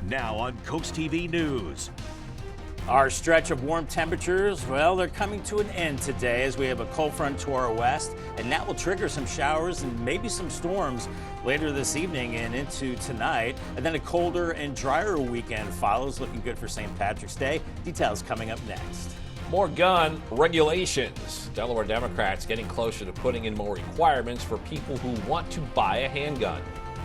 Now on Coast TV News. Our stretch of warm temperatures, well, they're coming to an end today as we have a cold front to our west, and that will trigger some showers and maybe some storms later this evening and into tonight. And then a colder and drier weekend follows, looking good for St. Patrick's Day. Details coming up next. More gun regulations. Delaware Democrats getting closer to putting in more requirements for people who want to buy a handgun.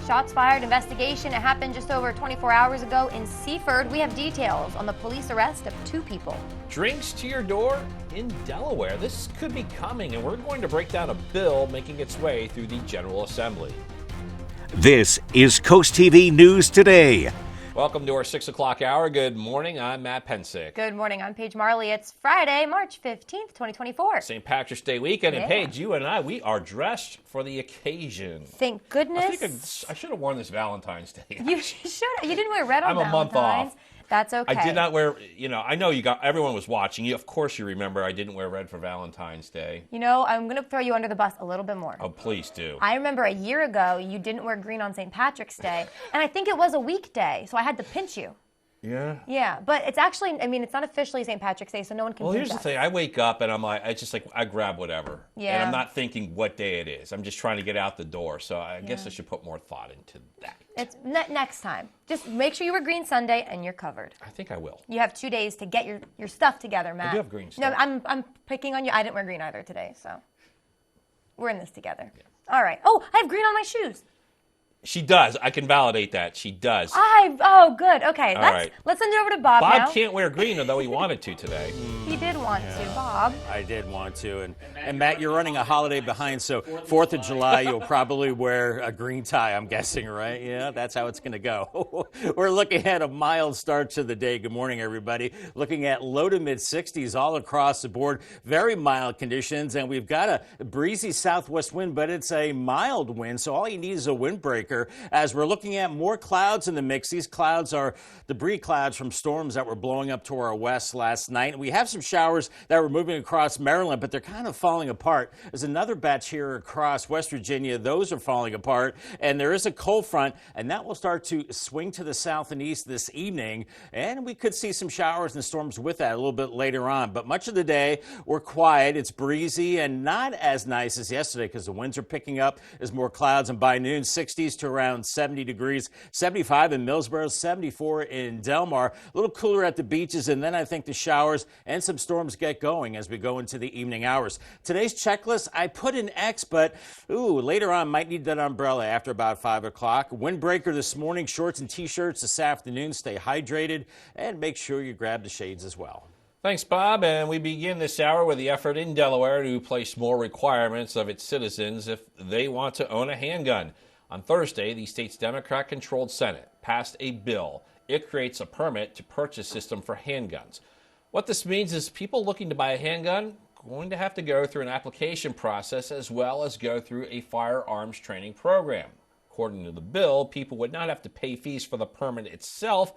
Shots fired investigation. It happened just over 24 hours ago in Seaford. We have details on the police arrest of 2 people. Drinks to your door in Delaware. This could be coming, and we're going to break down a bill making its way through the General Assembly. This is Coast TV News Today. Welcome to our 6 o'clock hour. Good morning. I'm Matt Pensick. Good morning. I'm Paige Marley. It's Friday, March 15th, 2024. St. Patrick's Day weekend. Yeah. And Paige, you and I, we are dressed for the occasion. Thank goodness. I think I should have worn this Valentine's Day. You should. You didn't wear red on I'm a month Valentine's. off. That's okay. I did not wear, I know everyone was watching. Of course you remember I didn't wear red for Valentine's Day. You know, I'm going to throw you under the bus a little bit more. Oh, please do. I remember a year ago you didn't wear green on St. Patrick's Day, and I think it was a weekday, so I had to pinch you. Yeah? Yeah, but it's actually, it's not officially St. Patrick's Day, so no one can Well, pinch here's the us. thing. I wake up and I'm like, I grab whatever. Yeah. And I'm not thinking what day it is. I'm just trying to get out the door. So I guess I should put more thought into that. It's next time. Just make sure you wear green Sunday and you're covered. I think I will. You have 2 days to get your stuff together, Matt. I do have green stuff. No, I'm picking on you. I didn't wear green either today, so we're in this together. Yeah. All right. Oh, I have green on my shoes. She does. I can validate that. She does. Oh, good. Okay. Right. Let's send it over to Bob now. Bob can't wear green, although he wanted to today. He did want to, Bob. I did want to. And Matt, you're running a holiday behind, so 4th of July, you'll probably wear a green tie, I'm guessing, right? Yeah, that's how it's going to go. We're looking at a mild start to the day. Good morning, everybody. Looking at low to mid-60s all across the board. Very mild conditions, and we've got a breezy southwest wind, but it's a mild wind, so all you need is a windbreaker. As we're looking at more clouds in the mix. These clouds are debris clouds from storms that were blowing up to our west last night. We have some showers that were moving across Maryland, but they're kind of falling apart. There's another batch here across West Virginia. Those are falling apart, and there is a cold front, and that will start to swing to the south and east this evening, and we could see some showers and storms with that a little bit later on. But much of the day, we're quiet. It's breezy and not as nice as yesterday because the winds are picking up. There's more clouds, and by noon, 60s to around 70 degrees, 75 in Millsboro, 74 in Delmar. A little cooler at the beaches, and then I think the showers and some storms get going as we go into the evening hours. Today's checklist, I put an X, but later on might need that umbrella after about 5 o'clock. Windbreaker this morning, shorts and T-shirts this afternoon. Stay hydrated and make sure you grab the shades as well. Thanks, Bob. And we begin this hour with the effort in Delaware to place more requirements of its citizens if they want to own a handgun. On Thursday, the state's Democrat-controlled Senate passed a bill. It creates a permit to purchase system for handguns. What this means is people looking to buy a handgun going to have to go through an application process as well as go through a firearms training program. According to the bill, people would not have to pay fees for the permit itself,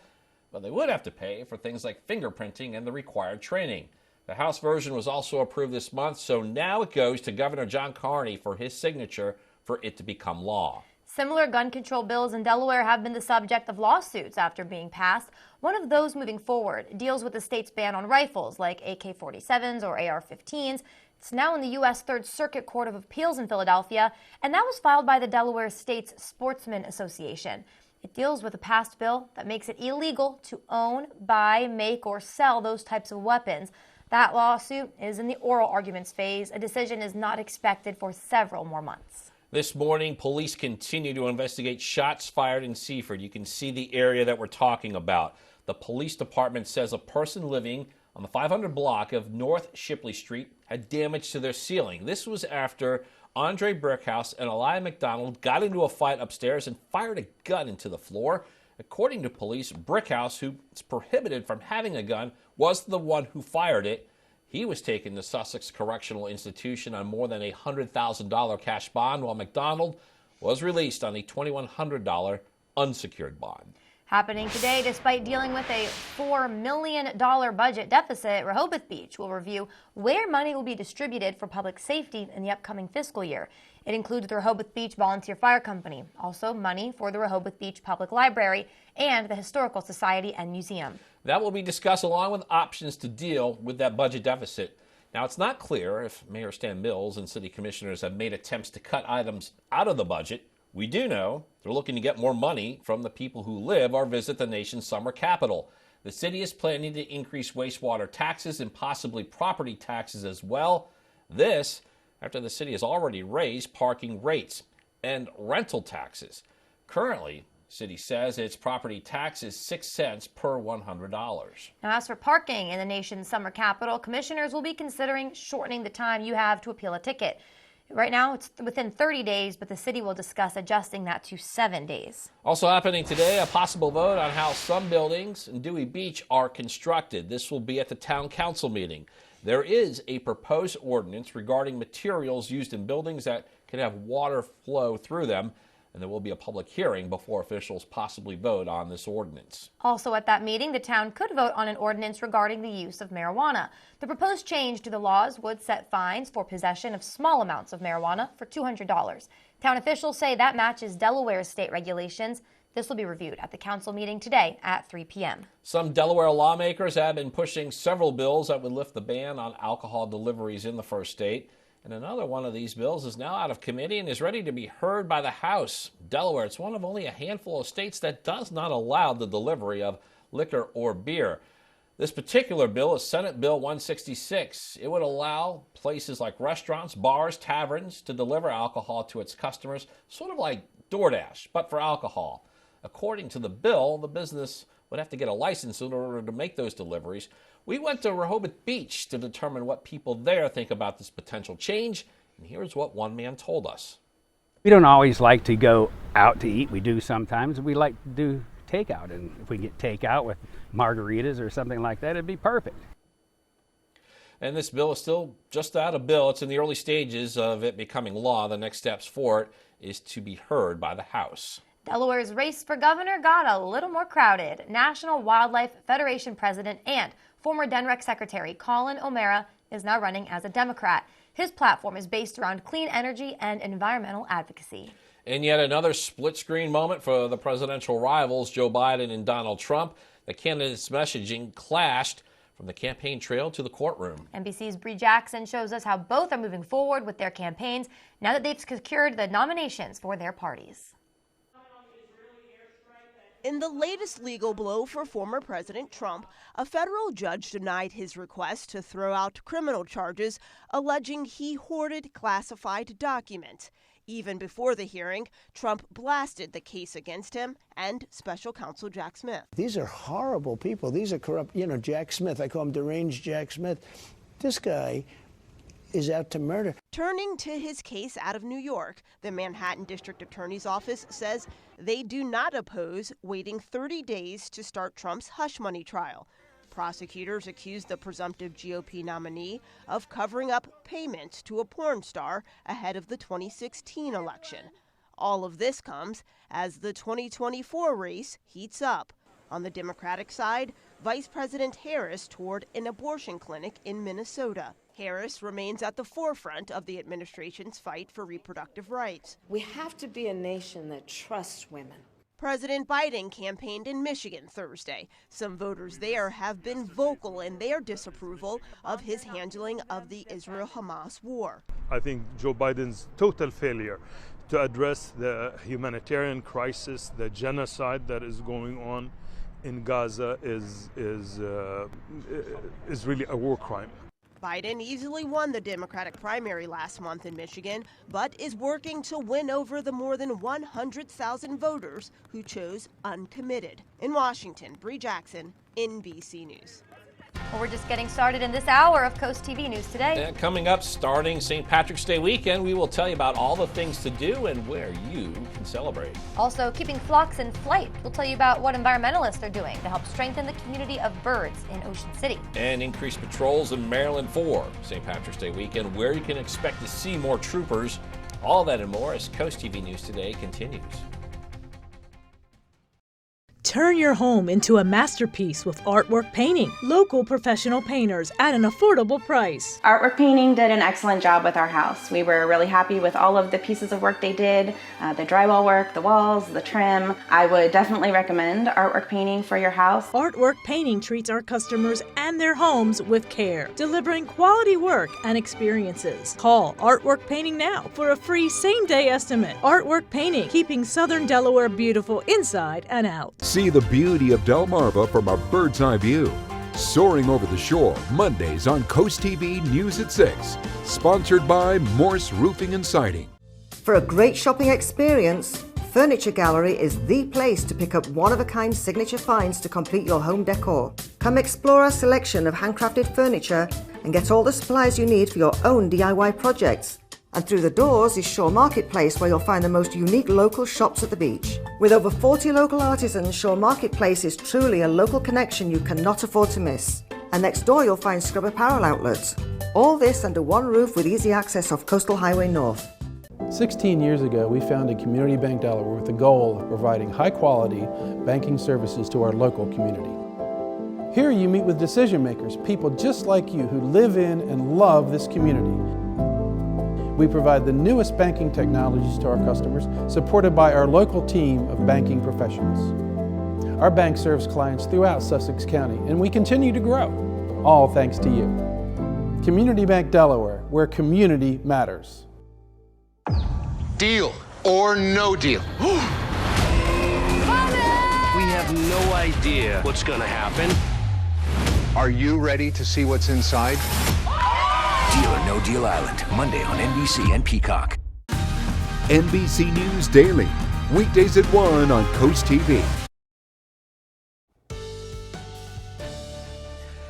but they would have to pay for things like fingerprinting and the required training. The House version was also approved this month, so now it goes to Governor John Carney for his signature for it to become law. Similar gun control bills in Delaware have been the subject of lawsuits after being passed. One of those moving forward deals with the state's ban on rifles like AK-47s or AR-15s. It's now in the U.S. Third Circuit Court of Appeals in Philadelphia, and that was filed by the Delaware State's Sportsman Association. It deals with a past bill that makes it illegal to own, buy, make, or sell those types of weapons. That lawsuit is in the oral arguments phase. A decision is not expected for several more months. This morning, police continue to investigate shots fired in Seaford. You can see the area that we're talking about. The police department says a person living on the 500 block of North Shipley Street had damage to their ceiling. This was after Andre Brickhouse and Elijah McDonald got into a fight upstairs and fired a gun into the floor. According to police, Brickhouse, who is prohibited from having a gun, was the one who fired it. He was taken to Sussex Correctional Institution on more than a $100,000 cash bond, while McDonald was released on a $2,100 unsecured bond. Happening today, despite dealing with a $4 million budget deficit, Rehoboth Beach will review where money will be distributed for public safety in the upcoming fiscal year. It includes the Rehoboth Beach Volunteer Fire Company, also money for the Rehoboth Beach Public Library and the Historical Society and Museum. That will be discussed along with options to deal with that budget deficit. Now, it's not clear if Mayor Stan Mills and city commissioners have made attempts to cut items out of the budget. We do know they're looking to get more money from the people who live or visit the nation's summer capital. The city is planning to increase wastewater taxes and possibly property taxes as well. This after the city has already raised parking rates and rental taxes. Currently, the city says its property tax is 6 cents per $100. Now, as for parking in the nation's summer capital, commissioners will be considering shortening the time you have to appeal a ticket. Right now, it's within 30 days, but the city will discuss adjusting that to 7 days. Also happening today, a possible vote on how some buildings in Dewey Beach are constructed. This will be at the town council meeting. There is a proposed ordinance regarding materials used in buildings that can have water flow through them, and there will be a public hearing before officials possibly vote on this ordinance. Also at that meeting, the town could vote on an ordinance regarding the use of marijuana. The proposed change to the laws would set fines for possession of small amounts of marijuana for $200. Town officials say that matches Delaware's state regulations. This will be reviewed at the council meeting today at 3 p.m. Some Delaware lawmakers have been pushing several bills that would lift the ban on alcohol deliveries in the first state. And another one of these bills is now out of committee and is ready to be heard by the House. Delaware, it's one of only a handful of states that does not allow the delivery of liquor or beer. This particular bill is Senate Bill 166. It would allow places like restaurants, bars, taverns to deliver alcohol to its customers, sort of like DoorDash, but for alcohol. According to the bill, the business would have to get a license in order to make those deliveries. We went to Rehoboth Beach to determine what people there think about this potential change, and here's what one man told us. We don't always like to go out to eat. We do sometimes. We like to do takeout, and if we get takeout with margaritas or something like that, it'd be perfect. And this bill is still just out of bill. It's in the early stages of it becoming law. The next steps for it is to be heard by the House. Delaware's race for governor got a little more crowded. National Wildlife Federation president and former DENREC secretary Colin O'Mara is now running as a Democrat. His platform is based around clean energy and environmental advocacy. And yet another split-screen moment for the presidential rivals, Joe Biden and Donald Trump. The candidates' messaging clashed from the campaign trail to the courtroom. NBC's Bree Jackson shows us how both are moving forward with their campaigns now that they've secured the nominations for their parties. In the latest legal blow for former President Trump, a federal judge denied his request to throw out criminal charges alleging he hoarded classified documents. Even before the hearing, Trump blasted the case against him and special counsel Jack Smith. These are horrible people. These are corrupt. You know, Jack Smith, I call him deranged Jack Smith. This guy is out to murder. Turning to his case out of New York, the Manhattan District Attorney's Office says they do not oppose waiting 30 days to start Trump's hush money trial. Prosecutors accused the presumptive GOP nominee of covering up payments to a porn star ahead of the 2016 election. All of this comes as the 2024 race heats up. On the Democratic side, Vice President Harris toured an abortion clinic in Minnesota. Harris remains at the forefront of the administration's fight for reproductive rights. We have to be a nation that trusts women. President Biden campaigned in Michigan Thursday. Some voters there have been vocal in their disapproval of his handling of the Israel-Hamas war. I think Joe Biden's total failure to address the humanitarian crisis, the genocide that is going on in Gaza is really a war crime. Biden easily won the Democratic primary last month in Michigan, but is working to win over the more than 100,000 voters who chose uncommitted. In Washington, Bree Jackson, NBC News. Well, we're just getting started in this hour of Coast TV News Today. And coming up, starting St. Patrick's Day weekend, we will tell you about all the things to do and where you can celebrate. Also, keeping flocks in flight. We'll tell you about what environmentalists are doing to help strengthen the community of birds in Ocean City. And increased patrols in Maryland for St. Patrick's Day weekend, where you can expect to see more troopers. All that and more as Coast TV News Today continues. Turn your home into a masterpiece with Artwork Painting. Local professional painters at an affordable price. Artwork Painting did an excellent job with our house. We were really happy with all of the pieces of work they did, the drywall work, the walls, the trim. I would definitely recommend Artwork Painting for your house. Artwork Painting treats our customers and their homes with care, delivering quality work and experiences. Call Artwork Painting now for a free same-day estimate. Artwork Painting, keeping Southern Delaware beautiful inside and out. See the beauty of Delmarva from a bird's eye view. Soaring over the shore, Mondays on CoastTV News at 6. Sponsored by Morse Roofing and Siding. For a great shopping experience, Furniture Gallery is the place to pick up one-of-a-kind signature finds to complete your home decor. Come explore our selection of handcrafted furniture and get all the supplies you need for your own DIY projects. And through the doors is Shore Marketplace, where you'll find the most unique local shops at the beach. With over 40 local artisans, Shore Marketplace is truly a local connection you cannot afford to miss. And next door you'll find Scrub Apparel outlets. All this under one roof with easy access off Coastal Highway North. 16 years ago, we founded Community Bank Delaware with the goal of providing high-quality banking services to our local community. Here you meet with decision makers, people just like you who live in and love this community. We provide the newest banking technologies to our customers, supported by our local team of banking professionals. Our bank serves clients throughout Sussex County, and we continue to grow, all thanks to you. Community Bank Delaware, where community matters. Deal or no deal? We have no idea what's going to happen. Are you ready to see what's inside? Deal or No Deal Island, Monday on NBC and Peacock. NBC News Daily, weekdays at 1 on Coast TV.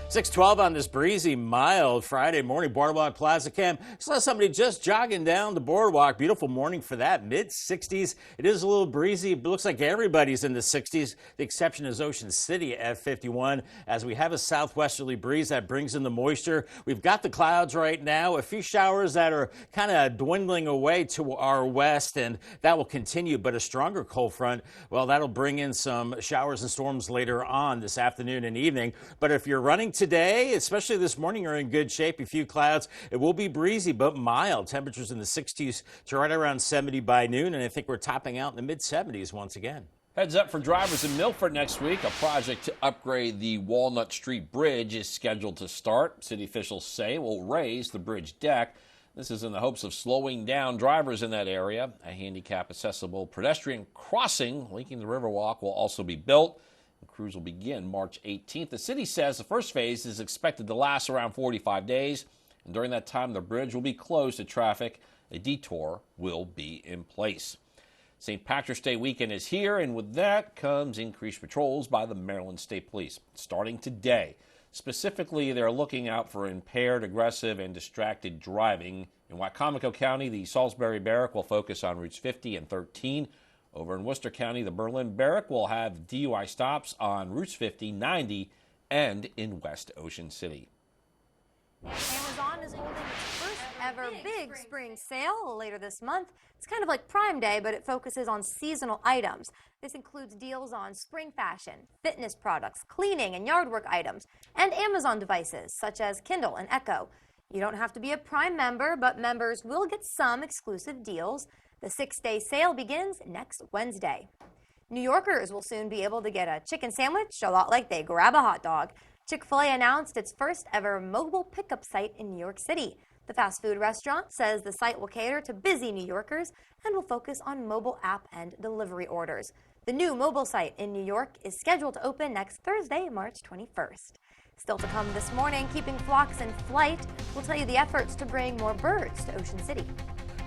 6:12 on this breezy, mild Friday morning. Boardwalk Plaza Cam. Saw somebody just jogging down the boardwalk. Beautiful morning for that. Mid-60s. It is a little breezy. It looks like everybody's in the 60s. The exception is Ocean City at 51. As we have a southwesterly breeze that brings in the moisture. We've got the clouds right now. A few showers that are kind of dwindling away to our west, and that will continue. But a stronger cold front, well, that'll bring in some showers and storms later on this afternoon and evening. But if you're running today, especially this morning, you're in good shape. A few clouds. It will be breezy but mild. Temperatures in the 60s to right around 70 by noon, and I think we're topping out in the mid-70s once again. Heads up for drivers in Milford next week. A project to upgrade the Walnut Street Bridge is scheduled to start. City officials say it will raise the bridge deck. This is in the hopes of slowing down drivers in that area. A handicap-accessible pedestrian crossing linking the Riverwalk will also be built. The crews will begin March 18th. The city says the first phase is expected to last around 45 days. And during that time, the bridge will be closed to traffic. A detour will be in place. St. Patrick's Day weekend is here, and with that comes increased patrols by the Maryland State Police, starting today. Specifically, they're looking out for impaired, aggressive, and distracted driving. In Wicomico County, the Salisbury Barrack will focus on routes 50 and 13. Over in Worcester County, the Berlin Barrack will have DUI stops on routes 50, 90, and in West Ocean City. Amazon is holding its first ever big spring sale later this month. It's kind of like Prime Day, but it focuses on seasonal items. This includes deals on spring fashion, fitness products, cleaning and yard work items, and Amazon devices such as Kindle and Echo. You don't have to be a Prime member, but members will get some exclusive deals. The 6-day sale begins next Wednesday. New Yorkers will soon be able to get a chicken sandwich, a lot like they grab a hot dog. Chick-fil-A announced its first ever mobile pickup site in New York City. The fast food restaurant says the site will cater to busy New Yorkers and will focus on mobile app and delivery orders. The new mobile site in New York is scheduled to open next Thursday, March 21st. Still to come this morning, keeping flocks in flight. We'll tell you the efforts to bring more birds to Ocean City.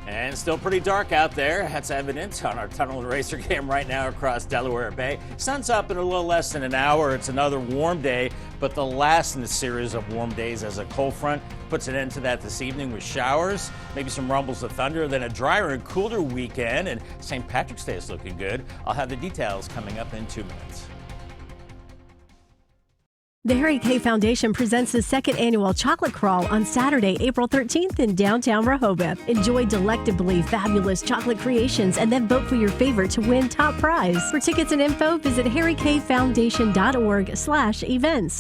And still pretty dark out there. That's evident on our tunnel and racer cam right now across Delaware Bay. Sun's up in a little less than an hour. It's another warm day, but the last in the series of warm days as a cold front puts an end to that this evening with showers, maybe some rumbles of thunder, then a drier and cooler weekend. And St. Patrick's Day is looking good. I'll have the details coming up in 2 minutes. The Harry K Foundation presents the second annual Chocolate Crawl on Saturday, April 13th in downtown Rehoboth. Enjoy delectably fabulous chocolate creations and then vote for your favorite to win top prize. For tickets and info, visit harrykfoundation.org/events.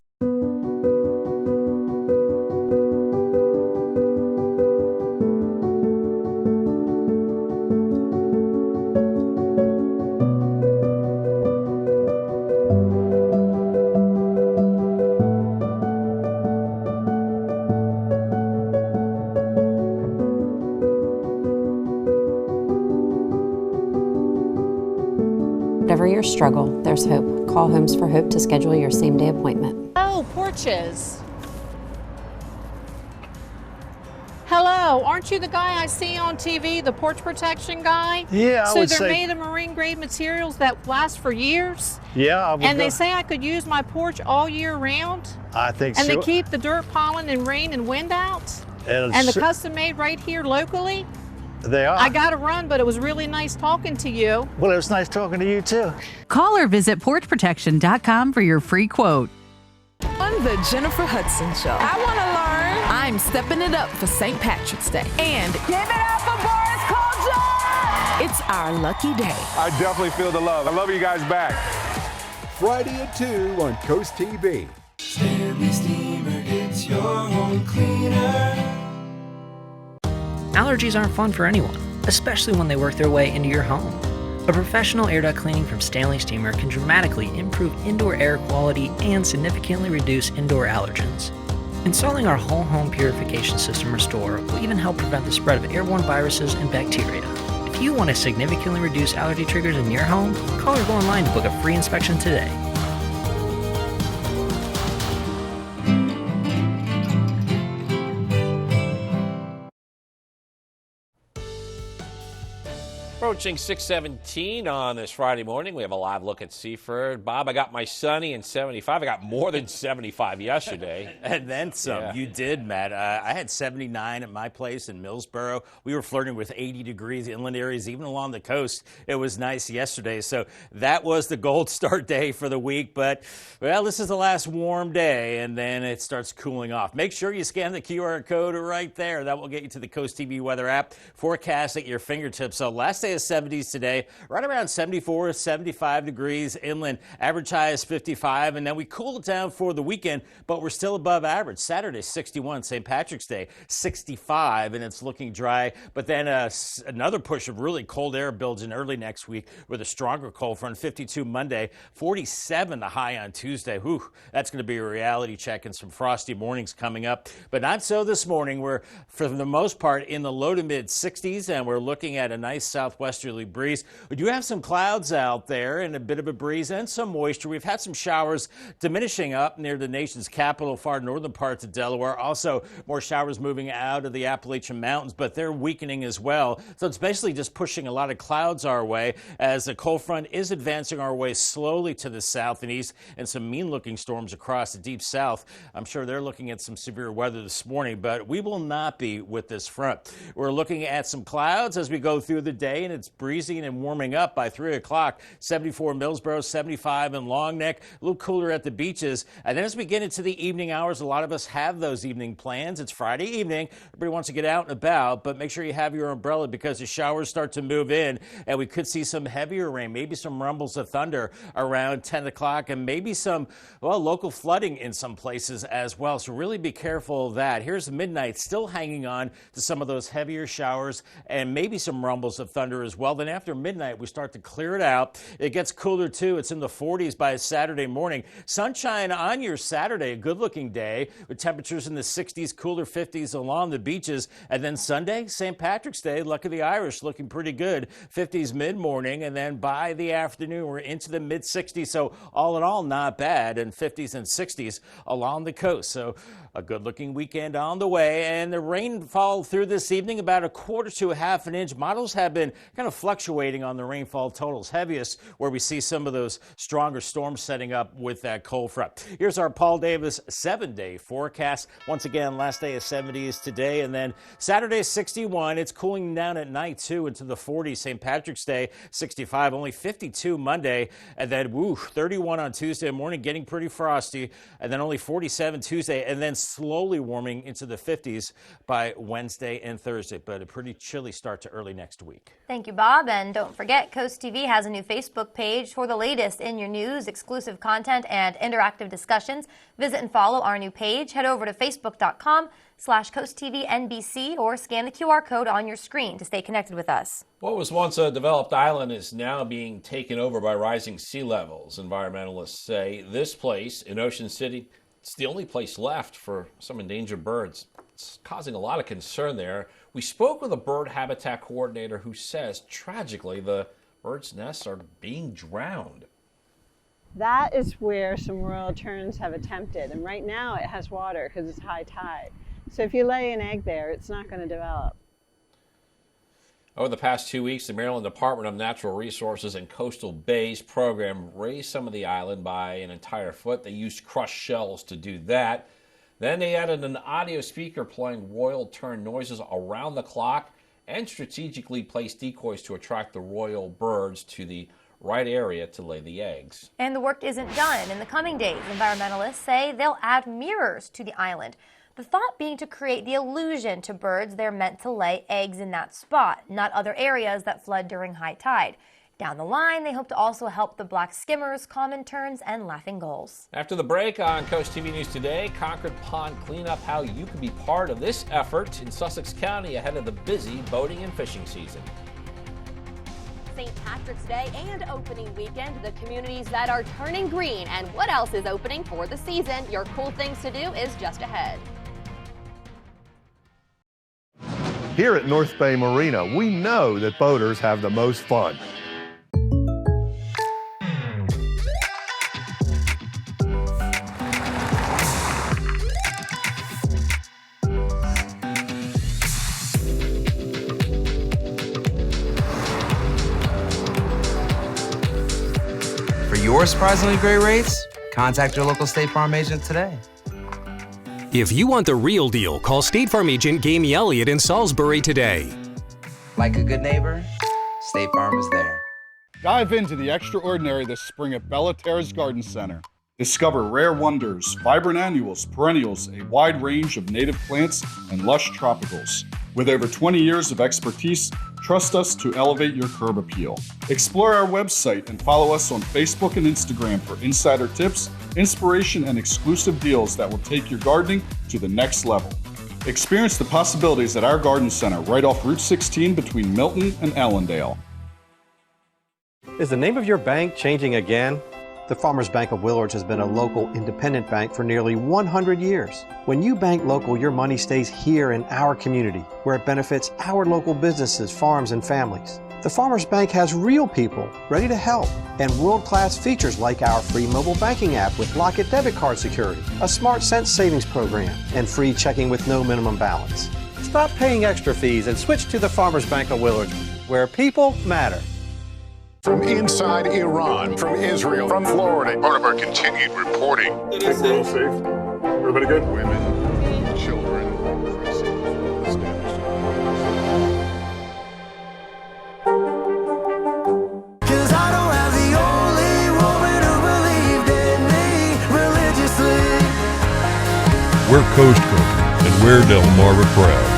Whatever your struggle, there's hope. Call Homes for Hope to schedule your same-day appointment. Oh, porches. Hello, aren't you the guy I see on TV, the porch protection guy? Yeah, So they're made of marine-grade materials that last for years? Yeah. And they say I could use my porch all year round? I think and so. And they keep the dirt, pollen, and rain and wind out? And the custom-made right here locally? They are. I got to run, but it was really nice talking to you. Well, it was nice talking to you, too. Call or visit porchprotection.com for your free quote. On the Jennifer Hudson Show. I want to learn. I'm stepping it up for St. Patrick's Day. And give it up for Boris Culture! It's our lucky day. I definitely feel the love. I love you guys back. Friday at 2 on Coast TV. Stanley Steamer gets your home cleaner. Allergies aren't fun for anyone, especially when they work their way into your home. A professional air duct cleaning from Stanley Steamer can dramatically improve indoor air quality and significantly reduce indoor allergens. Installing our whole home purification system Restore will even help prevent the spread of airborne viruses and bacteria. If you want to significantly reduce allergy triggers in your home, call or go online to book a free inspection today. Approaching 6:17 on this Friday morning. We have a live look at Seaford. Bob, I got my sunny and 75. I got more than 75 yesterday. And then some. Yeah. You did, Matt. I had 79 at my place in Millsboro. We were flirting with 80 degrees inland areas, even along the coast. It was nice yesterday. So that was the gold start day for the week. But, well, this is the last warm day, and then it starts cooling off. Make sure you scan the QR code right there. That will get you to the Coast TV weather app. Forecast at your fingertips. So last day is 70s today, right around 74, 75 degrees inland. Average high is 55, and then we cool it down for the weekend, but we're still above average. Saturday, 61, St. Patrick's Day, 65, and it's looking dry. But then another push of really cold air builds in early next week with a stronger cold front. 52 Monday, 47 the high on Tuesday. Whew, that's going to be a reality check and some frosty mornings coming up. But not so this morning. We're, for the most part, in the low to mid 60s, and we're looking at a nice southwesterly breeze. We do have some clouds out there and a bit of a breeze and some moisture. We've had some showers diminishing up near the nation's capital, far northern parts of Delaware. Also, more showers moving out of the Appalachian Mountains, but they're weakening as well. So it's basically just pushing a lot of clouds our way as the cold front is advancing our way slowly to the south and east, and some mean-looking storms across the deep south. I'm sure they're looking at some severe weather this morning, but we will not be with this front. We're looking at some clouds as we go through the day, and it's breezy and warming up by 3 o'clock. 74 in Millsboro, 75 in Long Neck, a little cooler at the beaches. And then as we get into the evening hours, a lot of us have those evening plans. It's Friday evening. Everybody wants to get out and about, but make sure you have your umbrella because the showers start to move in, and we could see some heavier rain, maybe some rumbles of thunder around 10 o'clock, and maybe some, well, local flooding in some places as well. So really be careful of that. Here's midnight, still hanging on to some of those heavier showers and maybe some rumbles of thunder as well. Then after midnight, we start to clear it out. It gets cooler too. It's in the 40s by Saturday morning. Sunshine on your Saturday, a good-looking day with temperatures in the 60s, cooler 50s along the beaches. And then Sunday, St. Patrick's Day, luck of the Irish, looking pretty good. 50s mid-morning, and then by the afternoon, we're into the mid-60s. So all in all, not bad, and 50s and 60s along the coast. So a good-looking weekend on the way, and the rainfall through this evening, about a quarter to a half an inch. Models have been kind of fluctuating on the rainfall totals. Heaviest where we see some of those stronger storms setting up with that cold front. Here's our Paul Davis 7-day forecast. Once again, last day of 70s today, and then Saturday 61. It's cooling down at night too into the 40s. St. Patrick's Day 65, only 52 Monday, and then 31 on Tuesday morning, getting pretty frosty, and then only 47 Tuesday, and then slowly warming into the 50s by Wednesday and Thursday, but a pretty chilly start to early next week. Thank you, Bob. And don't forget, Coast TV has a new Facebook page for the latest in your news, exclusive content, and interactive discussions. Visit and follow our new page. Head over to facebook.com/CoastTVNBC or scan the QR code on your screen to stay connected with us. What was once a developed island is now being taken over by rising sea levels. Environmentalists say this place in Ocean City, it's the only place left for some endangered birds. It's causing a lot of concern there. We spoke with a bird habitat coordinator who says, tragically, the birds' nests are being drowned. That is where some royal terns have attempted, and right now it has water because it's high tide. So if you lay an egg there, it's not going to develop. Over the past 2 weeks, the Maryland Department of Natural Resources and Coastal Bays program raised some of the island by an entire foot. They used crushed shells to do that. Then they added an audio speaker playing royal tern noises around the clock and strategically placed decoys to attract the royal birds to the right area to lay the eggs. And the work isn't done. In the coming days, environmentalists say they'll add mirrors to the island. The thought being to create the illusion to birds they're meant to lay eggs in that spot, not other areas that flood during high tide. Down the line, they hope to also help the black skimmers, common terns, and laughing gulls. After the break on Coast TV News Today, Concord Pond cleanup, how you can be part of this effort in Sussex County ahead of the busy boating and fishing season. St. Patrick's Day and opening weekend, the communities that are turning green, and what else is opening for the season. Your cool things to do is just ahead. Here at North Bay Marina, we know that boaters have the most fun. For your surprisingly great rates, contact your local State Farm agent today. If you want the real deal, call State Farm agent Gamey Elliott in Salisbury today. Like a good neighbor, State Farm is there. Dive into the extraordinary this spring at Bella Terrace Garden Center. Discover rare wonders, vibrant annuals, perennials, a wide range of native plants, and lush tropicals. With over 20 years of expertise, trust us to elevate your curb appeal. Explore our website and follow us on Facebook and Instagram for insider tips, inspiration, and exclusive deals that will take your gardening to the next level. Experience the possibilities at our garden center right off Route 16 between Milton and Allendale. Is the name of your bank changing again? The Farmers Bank of Willards has been a local independent bank for nearly 100 years. When you bank local, your money stays here in our community, where it benefits our local businesses, farms, and families. The Farmers Bank has real people ready to help and world-class features like our free mobile banking app with Lock-It debit card security, a Smart Cents savings program, and free checking with no minimum balance. Stop paying extra fees and switch to the Farmers Bank of Willards, where people matter. From inside Iran, from Israel, from Florida, part of our continued reporting. We're all safe. Everybody good? Women, children, Cause I don't have the only woman who believed in me religiously. We're Coast Country, and we're Delmarva proud.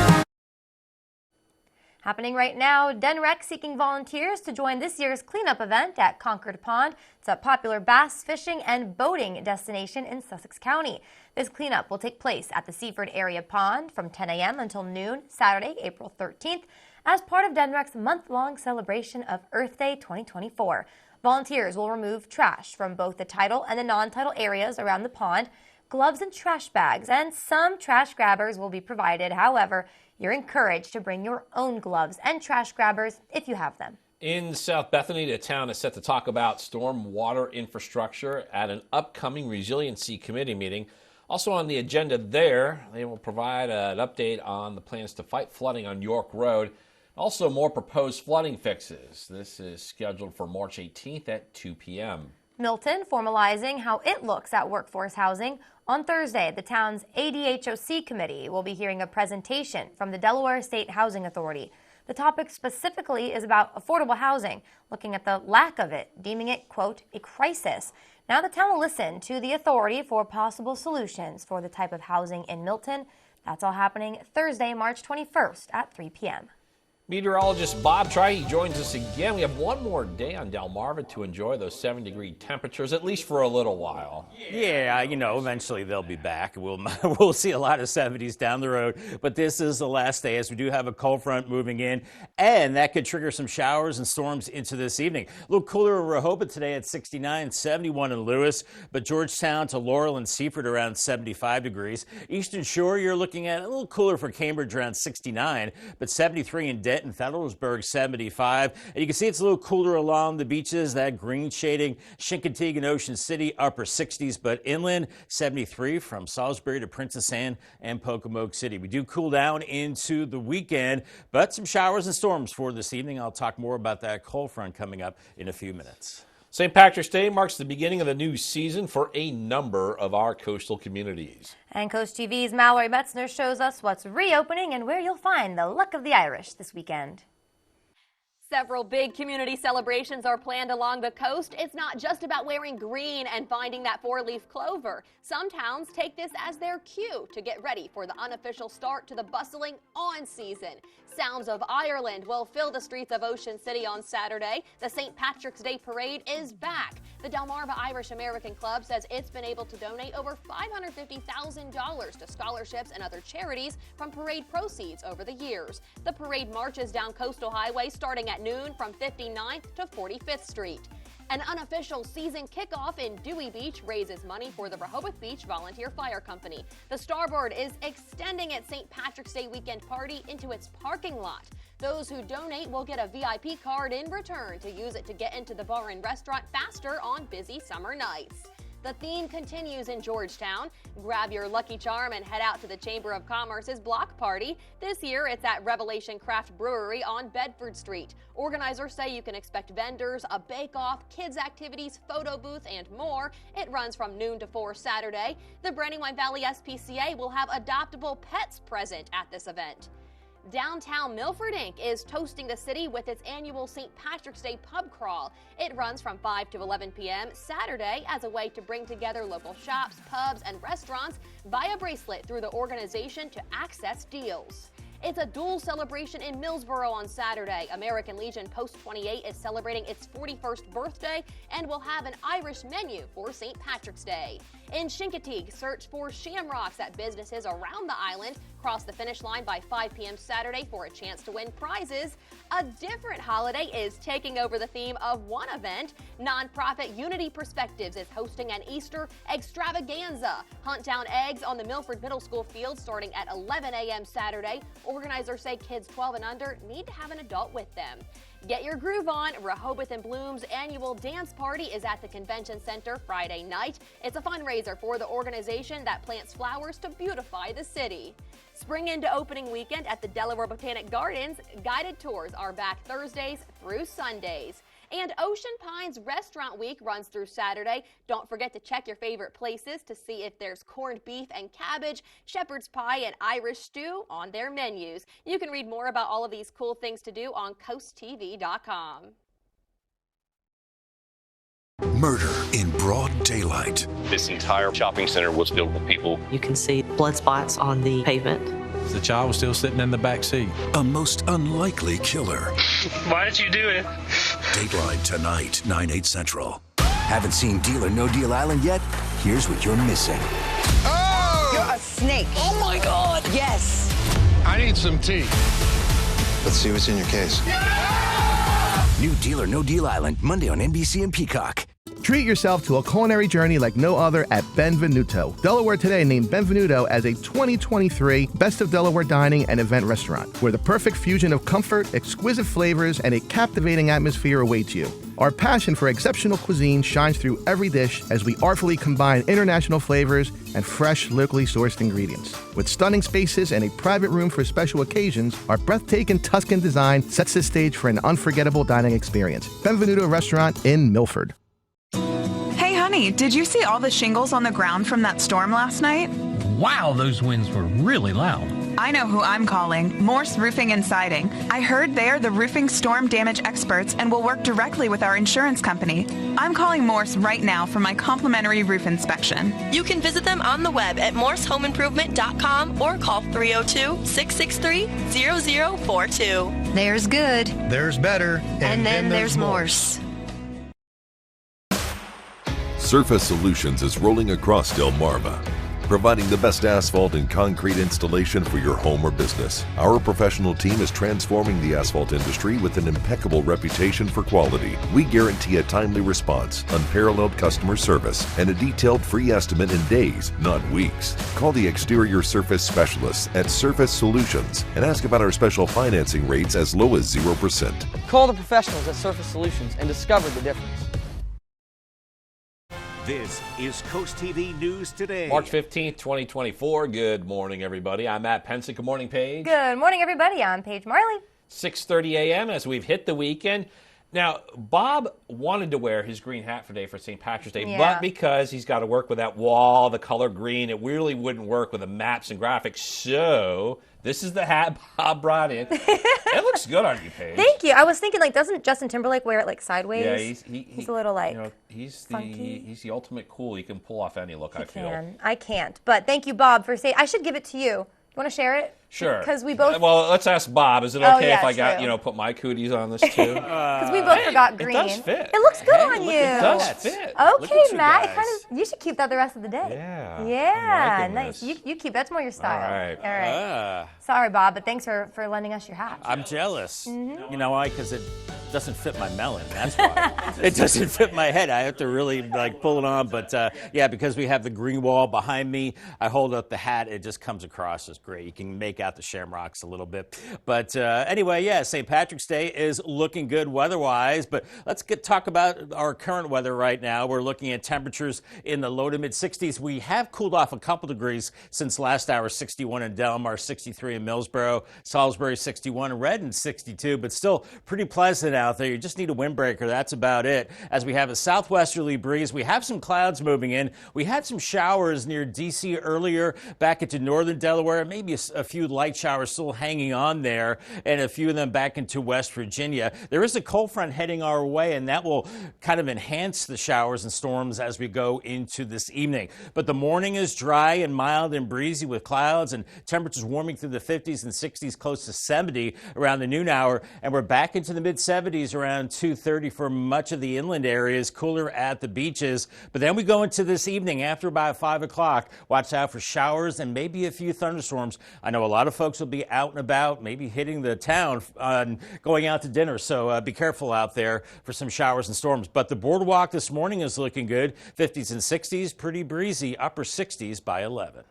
Happening right now, DenRec seeking volunteers to join this year's cleanup event at Concord Pond. It's a popular bass fishing and boating destination in Sussex County. This cleanup will take place at the Seaford Area Pond from 10 a.m. until noon, Saturday, April 13th, as part of DenRec's month-long celebration of Earth Day 2024. Volunteers will remove trash from both the tidal and the non-tidal areas around the pond, gloves and trash bags, and some trash grabbers will be provided. However, you're encouraged to bring your own gloves and trash grabbers if you have them. In South Bethany, the town is set to talk about storm water infrastructure at an upcoming Resiliency Committee meeting. Also on the agenda there, they will provide an update on the plans to fight flooding on York Road. Also, more proposed flooding fixes. This is scheduled for March 18th at 2 p.m. Milton formalizing how it looks at workforce housing. On Thursday, the town's ADHOC committee will be hearing a presentation from the Delaware State Housing Authority. The topic specifically is about affordable housing, looking at the lack of it, deeming it, quote, a crisis. Now the town will listen to the authority for possible solutions for the type of housing in Milton. That's all happening Thursday, March 21st at 3 p.m. Meteorologist Bob Trihe joins us again. We have one more day on Delmarva to enjoy those 70-degree temperatures, at least for a little while. Yeah, eventually they'll be back. We'll see a lot of 70s down the road, but this is the last day as we do have a cold front moving in, and that could trigger some showers and storms into this evening. A little cooler in Rehoboth today at 69, 71 in Lewis, but Georgetown to Laurel and Seaford around 75 degrees. Eastern Shore, you're looking at a little cooler for Cambridge around 69, but 73 in Denton, Federalsburg 75. And you can see it's a little cooler along the beaches, that green shading, Chincoteague and Ocean City, upper 60s, but inland 73 from Salisbury to Princess Anne and Pocomoke City. We do cool down into the weekend, but some showers and storms for this evening. I'll talk more about that cold front coming up in a few minutes. St. Patrick's Day marks the beginning of the new season for a number of our coastal communities. And Coast TV's Mallory Metzner shows us what's reopening and where you'll find the luck of the Irish this weekend. Several big community celebrations are planned along the coast. It's not just about wearing green and finding that four-leaf clover. Some towns take this as their cue to get ready for the unofficial start to the bustling on season. Sounds of Ireland will fill the streets of Ocean City on Saturday. The St. Patrick's Day Parade is back. The Delmarva Irish American Club says it's been able to donate over $550,000 to scholarships and other charities from parade proceeds over the years. The parade marches down Coastal Highway starting at noon from 59th to 45th Street. An unofficial season kickoff in Dewey Beach raises money for the Rehoboth Beach Volunteer Fire Company. The Starboard is extending its St. Patrick's Day weekend party into its parking lot. Those who donate will get a VIP card in return to use it to get into the bar and restaurant faster on busy summer nights. The theme continues in Georgetown. Grab your Lucky Charm and head out to the Chamber of Commerce's block party. This year, it's at Revelation Craft Brewery on Bedford Street. Organizers say you can expect vendors, a bake-off, kids' activities, photo booth, and more. It runs from noon to 4 Saturday. The Brandywine Valley SPCA will have adoptable pets present at this event. Downtown Milford Inc. is toasting the city with its annual St. Patrick's Day pub crawl. It runs from 5 to 11 p.m. Saturday as a way to bring together local shops, pubs, and restaurants. Buy a bracelet through the organization to access deals. It's a dual celebration in Millsboro on Saturday. American Legion Post 28 is celebrating its 41st birthday and will have an Irish menu for St. Patrick's Day. In Chincoteague, search for shamrocks at businesses around the island. Cross the finish line by 5 p.m. Saturday for a chance to win prizes. A different holiday is taking over the theme of one event. Nonprofit Unity Perspectives is hosting an Easter extravaganza. Hunt down eggs on the Milford Middle School field starting at 11 a.m. Saturday. Organizers say kids 12 and under need to have an adult with them. Get your groove on. Rehoboth and Bloom's annual dance party is at the Convention Center Friday night. It's a fundraiser for the organization that plants flowers to beautify the city. Spring into opening weekend at the Delaware Botanic Gardens. Guided tours are back Thursdays through Sundays. And Ocean Pines Restaurant Week runs through Saturday. Don't forget to check your favorite places to see if there's corned beef and cabbage, shepherd's pie, and Irish stew on their menus. You can read more about all of these cool things to do on CoastTV.com. Murder in broad daylight. This entire shopping center was filled with people. You can see blood spots on the pavement. The child was still sitting in the back seat. A most unlikely killer. Why did you do it? Dateline tonight, 9/8 Central. Haven't seen Deal or No Deal Island yet? Here's what you're missing. Oh! You're a snake. Oh my God! Yes. I need some tea. Let's see what's in your case. New Deal or No Deal Island, Monday on NBC and Peacock. Treat yourself to a culinary journey like no other at Benvenuto. Delaware Today named Benvenuto as a 2023 Best of Delaware Dining and Event Restaurant, where the perfect fusion of comfort, exquisite flavors, and a captivating atmosphere awaits you. Our passion for exceptional cuisine shines through every dish as we artfully combine international flavors and fresh, locally sourced ingredients. With stunning spaces and a private room for special occasions, our breathtaking Tuscan design sets the stage for an unforgettable dining experience. Benvenuto Restaurant in Milford. Hey, honey, did you see all the shingles on the ground from that storm last night? Wow, those winds were really loud. I know who I'm calling, Morse Roofing and Siding. I heard they are the roofing storm damage experts and will work directly with our insurance company. I'm calling Morse right now for my complimentary roof inspection. You can visit them on the web at morsehomeimprovement.com or call 302-663-0042. There's good. There's better. And then there's Morse. Surface Solutions is rolling across Delmarva, providing the best asphalt and concrete installation for your home or business. Our professional team is transforming the asphalt industry with an impeccable reputation for quality. We guarantee a timely response, unparalleled customer service, and a detailed free estimate in days, not weeks. Call the exterior surface specialists at Surface Solutions and ask about our special financing rates as low as 0%. Call the professionals at Surface Solutions and discover the difference. This is Coast TV News Today. March 15th, 2024. Good morning, everybody. I'm Matt Pensick. Good morning, Paige. Good morning, everybody. I'm Paige Marley. 6:30 a.m. as we've hit the weekend. Now, Bob wanted to wear his green hat today for St. Patrick's Day, but because he's got to work with that wall, the color green, it really wouldn't work with the maps and graphics. So this is the hat Bob brought in. It looks good on you, Paige. Thank you. I was thinking, like, doesn't Justin Timberlake wear it like sideways? Yeah, he's a little like, you know, he's the ultimate cool. He can pull off any look. I feel. I can't. But thank you, Bob, for saying. I should give it to you. You want to share it? Sure. Because we both. Well, let's ask Bob. Is it okay if I got put my cooties on this too? Because we both forgot green. It does fit. It looks good on you. It does fit. Okay, Matt. It you should keep that the rest of the day. Yeah. Yeah. Nice. You keep. That's more your style. All right. All right. Sorry, Bob, but thanks for lending us your hat. I'm jealous. You know why? Because it doesn't fit my melon. That's why. It doesn't fit my head. I have to really pull it on. But yeah, because we have the green wall behind me, I hold up the hat. It just comes across as great. You can make out the shamrocks a little bit. But anyway, yeah, St. Patrick's Day is looking good weather-wise. But let's talk about our current weather right now. We're looking at temperatures in the low to mid-60s. We have cooled off a couple degrees since last hour. 61 in Delmar, 63 in Millsboro, Salisbury 61, Redden 62, but still pretty pleasant out there. You just need a windbreaker. That's about it. As we have a southwesterly breeze, we have some clouds moving in. We had some showers near D.C. earlier back into northern Delaware, maybe a few light showers still hanging on there, and a few of them back into West Virginia. There is a cold front heading our way, and that will kind of enhance the showers and storms as we go into this evening. But the morning is dry and mild and breezy with clouds and temperatures warming through the 50s and 60s, close to 70 around the noon hour, and we're back into the mid-70s around 2:30 for much of the inland areas, cooler at the beaches. But then we go into this evening after about 5 o'clock. Watch out for showers and maybe a few thunderstorms. I know a lot of folks will be out and about, maybe hitting the town, going out to dinner. So be careful out there for some showers and storms. But the boardwalk this morning is looking good. 50s and 60s, pretty breezy, upper 60s by 11.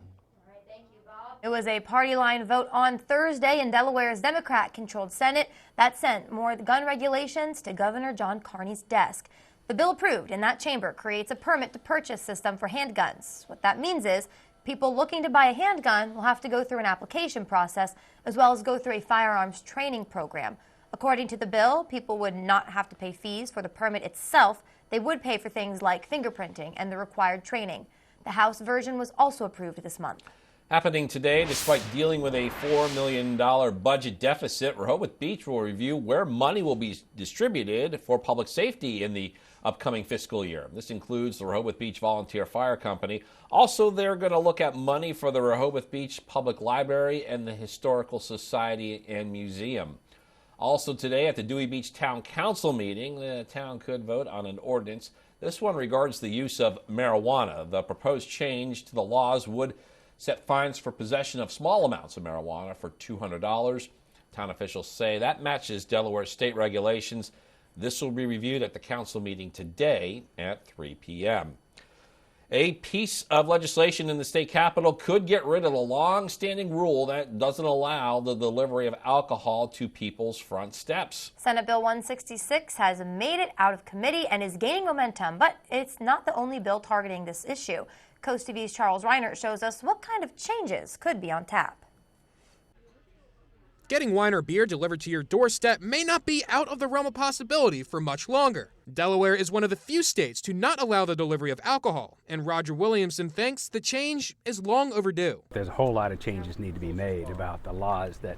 It was a party line vote on Thursday in Delaware's Democrat-controlled Senate that sent more gun regulations to Governor John Carney's desk. The bill approved in that chamber creates a permit-to-purchase system for handguns. What that means is people looking to buy a handgun will have to go through an application process as well as go through a firearms training program. According to the bill, people would not have to pay fees for the permit itself. They would pay for things like fingerprinting and the required training. The House version was also approved this month. Happening today, despite dealing with a $4 million budget deficit, Rehoboth Beach will review where money will be distributed for public safety in the upcoming fiscal year. This includes the Rehoboth Beach Volunteer Fire Company. Also, they're going to look at money for the Rehoboth Beach Public Library and the Historical Society and Museum. Also today at the Dewey Beach Town Council meeting, the town could vote on an ordinance. This one regards the use of marijuana. The proposed change to the laws would set fines for possession of small amounts of marijuana for $200. Town officials say that matches Delaware state regulations. This will be reviewed at the council meeting today at 3 p.m. A piece of legislation in the state capitol could get rid of the long-standing rule that doesn't allow the delivery of alcohol to people's front steps. Senate Bill 166 has made it out of committee and is gaining momentum, but it's not the only bill targeting this issue. Coast TV's Charles Reinert shows us what kind of changes could be on tap. Getting wine or beer delivered to your doorstep may not be out of the realm of possibility for much longer. Delaware is one of the few states to not allow the delivery of alcohol, and Roger Williamson thinks the change is long overdue. There's a whole lot of changes need to be made about the laws that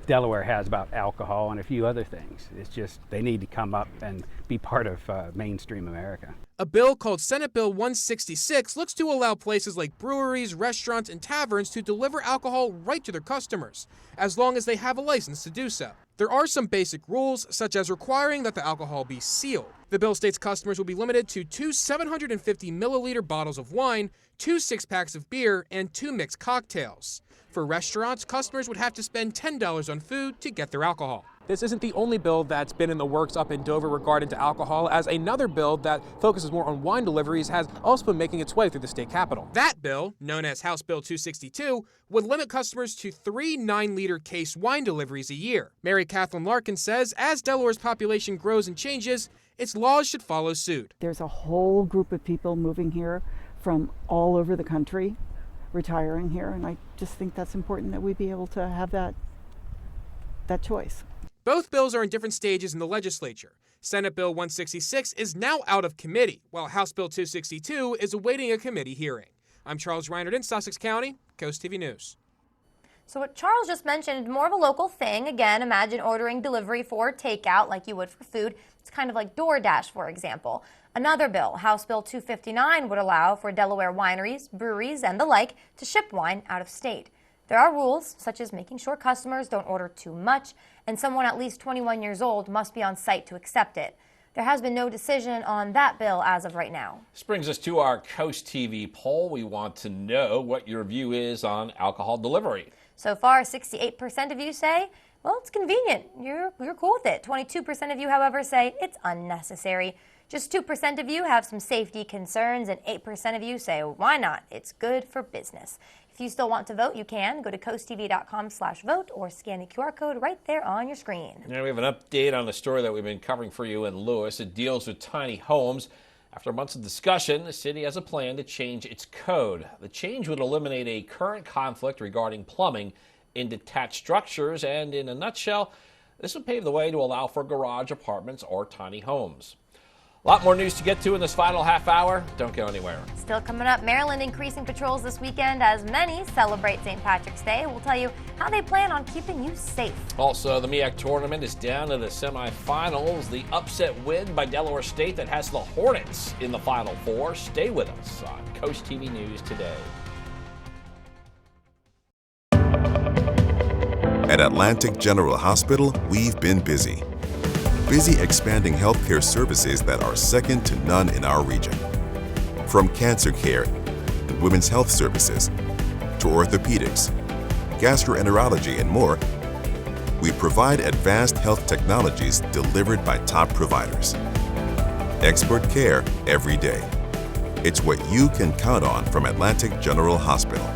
Delaware has about alcohol and a few other things. It's just they need to come up and be part of mainstream America. A bill called Senate Bill 166 looks to allow places like breweries, restaurants, and taverns to deliver alcohol right to their customers, as long as they have a license to do so. There are some basic rules, such as requiring that the alcohol be sealed. The bill states customers will be limited to 2 750-milliliter bottles of wine, 2 six-packs of beer, and 2 mixed cocktails. For restaurants, customers would have to spend $10 on food to get their alcohol. This isn't the only bill that's been in the works up in Dover regarding to alcohol, as another bill that focuses more on wine deliveries has also been making its way through the state capitol. That bill, known as House Bill 262, would limit customers to 3 9-liter case wine deliveries a year. Mary Catherine Larkin says as Delaware's population grows and changes, its laws should follow suit. There's a whole group of people moving here from all over the country, retiring here, and I just think that's important that we be able to have that choice. Both bills are in different stages in the legislature. Senate Bill 166 is now out of committee, while House Bill 262 is awaiting a committee hearing. I'm Charles Reinert in Sussex County, Coast TV News. So what Charles just mentioned, more of a local thing. Again, imagine ordering delivery for takeout like you would for food. It's kind of like DoorDash, for example. Another bill, House Bill 259, would allow for Delaware wineries, breweries, and the like to ship wine out of state. There are rules, such as making sure customers don't order too much, and someone at least 21 years old must be on site to accept it. There has been no decision on that bill as of right now. This brings us to our Coast TV poll. We want to know what your view is on alcohol delivery. So far, 68% of you say, well, it's convenient. You're cool with it. 22% of you, however, say it's unnecessary. Just 2% of you have some safety concerns, and 8% of you say, why not? It's good for business. If you still want to vote, you can. Go to coasttv.com/vote or scan the QR code right there on your screen. Now we have an update on the story that we've been covering for you in Lewis. It deals with tiny homes. After months of discussion, the city has a plan to change its code. The change would eliminate a current conflict regarding plumbing in detached structures, and in a nutshell, this would pave the way to allow for garage apartments or tiny homes. A lot more news to get to in this final half hour. Don't go anywhere. Still coming up, Maryland increasing patrols this weekend as many celebrate St. Patrick's Day. We'll tell you how they plan on keeping you safe. Also, the MEAC tournament is down to the semifinals. The upset win by Delaware State that has the Hornets in the Final Four. Stay with us on Coast TV News today. At Atlantic General Hospital, we've been busy. Busy expanding healthcare services that are second to none in our region. From cancer care and women's health services to orthopedics, gastroenterology, and more, we provide advanced health technologies delivered by top providers. Expert care every day. It's what you can count on from Atlantic General Hospital.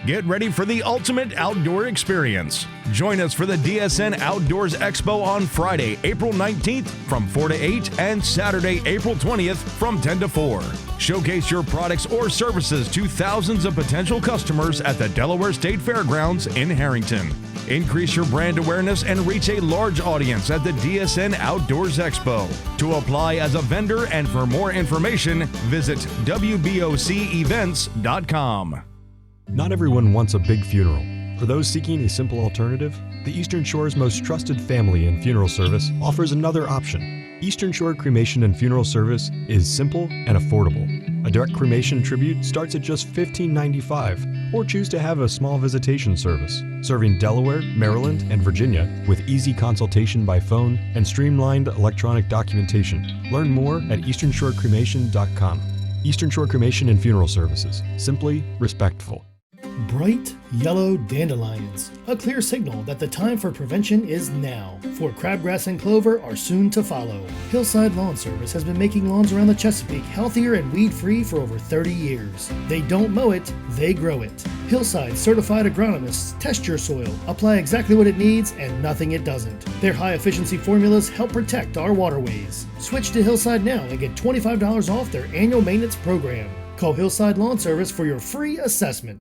Get ready for the ultimate outdoor experience. Join us for the DSN Outdoors Expo on Friday, April 19th from 4 to 8 and Saturday, April 20th from 10 to 4. Showcase your products or services to thousands of potential customers at the Delaware State Fairgrounds in Harrington. Increase your brand awareness and reach a large audience at the DSN Outdoors Expo. To apply as a vendor and for more information, visit WBOCEvents.com. Not everyone wants a big funeral. For those seeking a simple alternative, the Eastern Shore's most trusted family and funeral service offers another option. Eastern Shore Cremation and Funeral Service is simple and affordable. A direct cremation tribute starts at just $15.95, or choose to have a small visitation service, serving Delaware, Maryland, and Virginia with easy consultation by phone and streamlined electronic documentation. Learn more at easternshorecremation.com. Eastern Shore Cremation and Funeral Services. Simply respectful. Bright yellow dandelions, a clear signal that the time for prevention is now, for crabgrass and clover are soon to follow. Hillside Lawn Service has been making lawns around the Chesapeake healthier and weed-free for over 30 years. They don't mow it, they grow it. Hillside certified agronomists test your soil, apply exactly what it needs and nothing it doesn't. Their high-efficiency formulas help protect our waterways. Switch to Hillside now and get $25 off their annual maintenance program. Call Hillside Lawn Service for your free assessment.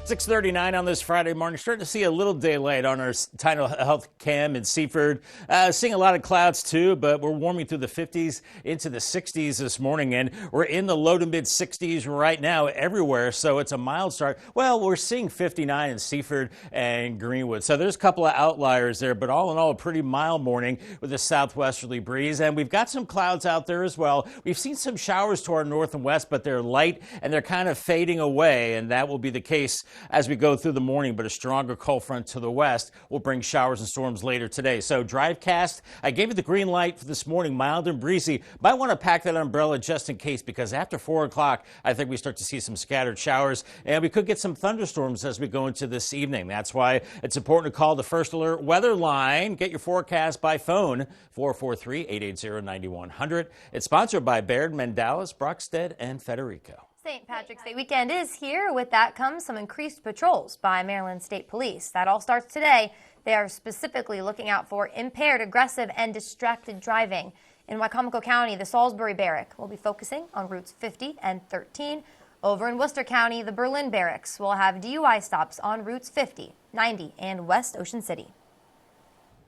6:39 on this Friday morning. Starting to see a little daylight on our Tidal Health Cam in Seaford. Seeing a lot of clouds too, but we're warming through the 50s into the 60s this morning, and we're in the low to mid 60s right now everywhere. So it's a mild start. Well, we're seeing 59 in Seaford and Greenwood. So there's a couple of outliers there, but all in all, a pretty mild morning with a southwesterly breeze. And we've got some clouds out there as well. We've seen some showers to our north and west, but they're light and they're kind of fading away, and that will be the case as we go through the morning, but a stronger cold front to the west will bring showers and storms later today. So DriveCast, I gave you the green light for this morning, mild and breezy. Might want to pack that umbrella just in case, because after 4 o'clock, I think we start to see some scattered showers, and we could get some thunderstorms as we go into this evening. That's why it's important to call the First Alert Weather Line. Get your forecast by phone, 443-880-9100. It's sponsored by Baird, Mendalis, Brockstead, and Federico. St. Patrick's Day weekend is here. With that comes some increased patrols by Maryland State Police. That all starts today. They are specifically looking out for impaired, aggressive, and distracted driving. In Wycomico County, the Salisbury Barrack will be focusing on routes 50 and 13. Over in Worcester County, the Berlin Barracks will have DUI stops on routes 50, 90, and West Ocean City.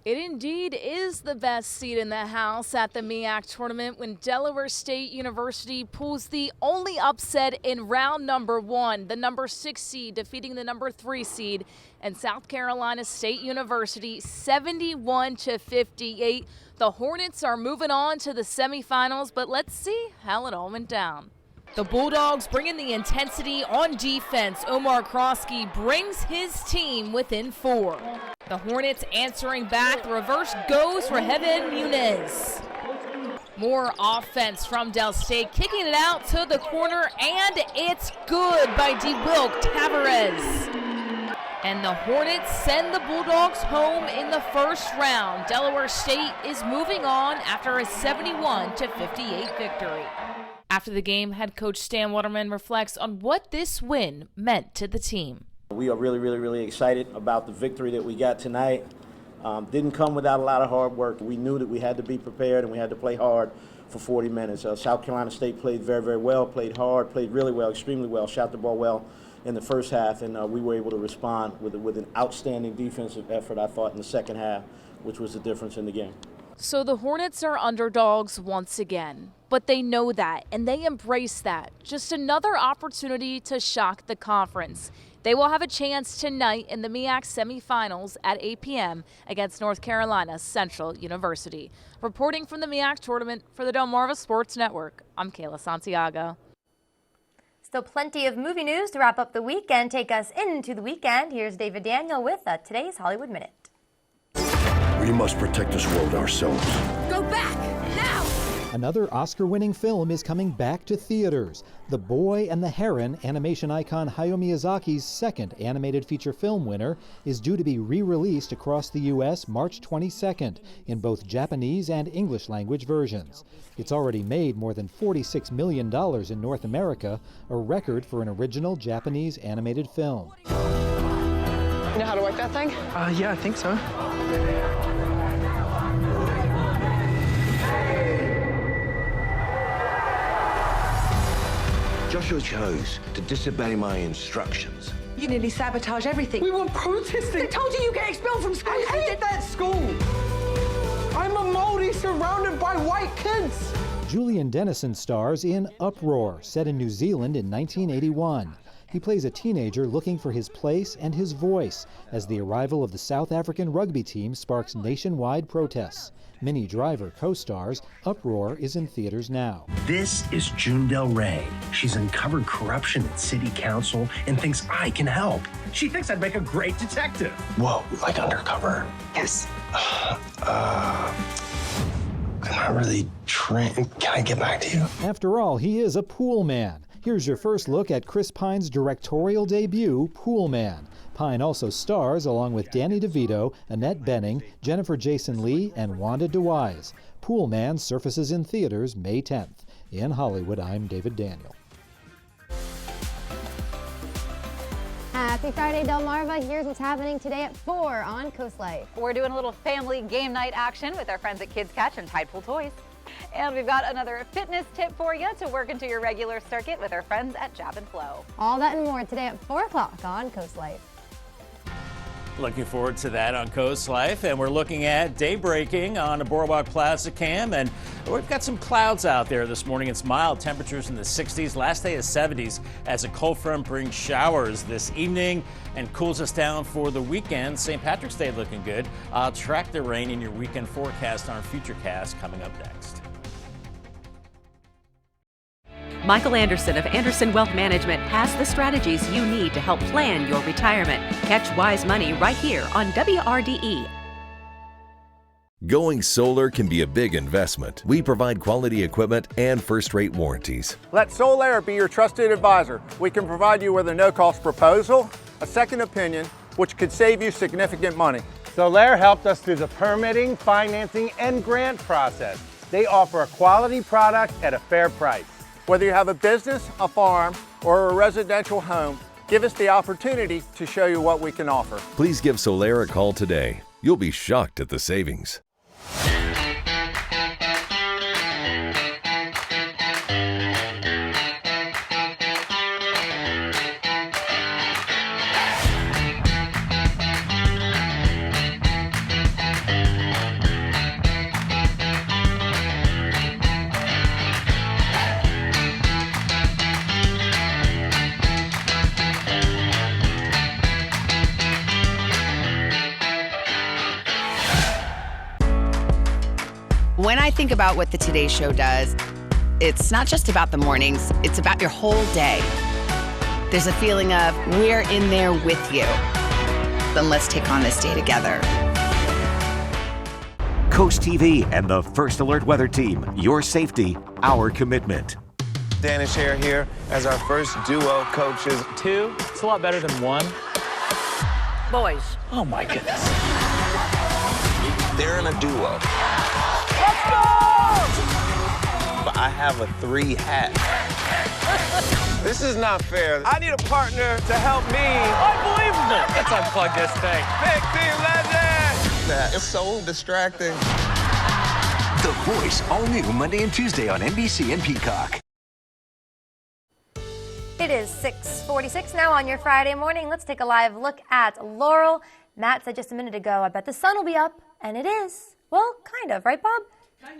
It indeed is the best seat in the house at the MEAC tournament when Delaware State University pulls the only upset in round number 1, the number 6 seed defeating the number 3 seed, and South Carolina State University 71-58. The Hornets are moving on to the semifinals, but let's see how it all went down. The Bulldogs bringing the intensity on defense. Omar Krosky brings his team within 4. The Hornets answering back. The reverse goes for Heaven Muniz. More offense from Del State, kicking it out to the corner, and it's good by DeWilk Tavares. And the Hornets send the Bulldogs home in the first round. Delaware State is moving on after a 71-58 victory. After the game, head coach Stan Waterman reflects on what this win meant to the team. We are really excited about the victory that we got tonight. Didn't come without a lot of hard work. We knew that we had to be prepared and we had to play hard for 40 minutes. South Carolina State played very well, played hard, played really well, extremely well, shot the ball well in the first half, and we were able to respond with an outstanding defensive effort, I thought, in the second half, which was the difference in the game. So the Hornets are underdogs once again, but they know that and they embrace that. Just another opportunity to shock the conference. They will have a chance tonight in the MEAC semifinals at 8 p.m. against North Carolina Central University. Reporting from the MEAC tournament for the Delmarva Sports Network, I'm Kayla Santiago. Still plenty of movie news to wrap up the weekend. Take us into the weekend. Here's David Daniel with today's Hollywood Minute. We must protect this world ourselves. Go back, now! Another Oscar-winning film is coming back to theaters. The Boy and the Heron, animation icon Hayao Miyazaki's second animated feature film winner, is due to be re-released across the U.S. March 22nd in both Japanese and English language versions. It's already made more than $46 million in North America, a record for an original Japanese animated film. You know how to work that thing? Yeah, I think so. Joshua chose to disobey my instructions. You nearly sabotage everything. We were protesting. They told you you get expelled from school. I hated that school. I'm a Māori surrounded by white kids. Julian Dennison stars in Uproar, set in New Zealand in 1981. He plays a teenager looking for his place and his voice as the arrival of the South African rugby team sparks nationwide protests. Minnie Driver co-stars. Uproar is in theaters now. This is June Del Rey. She's uncovered corruption at city council and thinks I can help. She thinks I'd make a great detective. Whoa, like undercover? Yes. I'm not really trained. Can I get back to you? After all, he is a pool man. Here's your first look at Chris Pine's directorial debut, Pool Man. Pine also stars along with Danny DeVito, Annette Bening, Jennifer Jason Leigh, and Wanda DeWise. Pool Man surfaces in theaters May 10th. In Hollywood, I'm David Daniel. Happy Friday, Delmarva. Here's what's happening today at 4 on Coast Life. We're doing a little family game night action with our friends at Kids Catch and Tidepool Toys. And we've got another fitness tip for you to work into your regular circuit with our friends at Jab and Flow. All that and more today at 4 o'clock on Coast Life. Looking forward to that on Coast Life, and we're looking at day breaking on the Boardwalk Plaza Cam, and we've got some clouds out there this morning. It's mild, temperatures in the 60s, last day is 70s as a cold front brings showers this evening and cools us down for the weekend. St. Patrick's Day looking good. I'll track the rain in your weekend forecast on our Futurecast coming up next. Michael Anderson of Anderson Wealth Management has the strategies you need to help plan your retirement. Catch Wise Money right here on WRDE. Going solar can be a big investment. We provide quality equipment and first-rate warranties. Let Solaire be your trusted advisor. We can provide you with a no-cost proposal, a second opinion, which could save you significant money. Solaire helped us through the permitting, financing, and grant process. They offer a quality product at a fair price. Whether you have a business, a farm, or a residential home, give us the opportunity to show you what we can offer. Please give Solaire a call today. You'll be shocked at the savings. When I think about what the Today Show does, it's not just about the mornings, it's about your whole day. There's a feeling of we're in there with you. Then let's take on this day together. Coast TV and the First Alert Weather Team. Your safety, our commitment. Dan and Cher here as our first duo coaches. 2, it's a lot better than 1. Boys. Oh my goodness. They're in a duo. Let's go! But I have a 3 hat. This is not fair. I need a partner to help me. Unbelievable. Let's unplug this thing. Big team legend. It's so distracting. The Voice, all new Monday and Tuesday on NBC and Peacock. It is 6:46 now on your Friday morning. Let's take a live look at Laurel. Matt said just a minute ago, I bet the sun will be up, and it is. Well, kind of, right, Bob?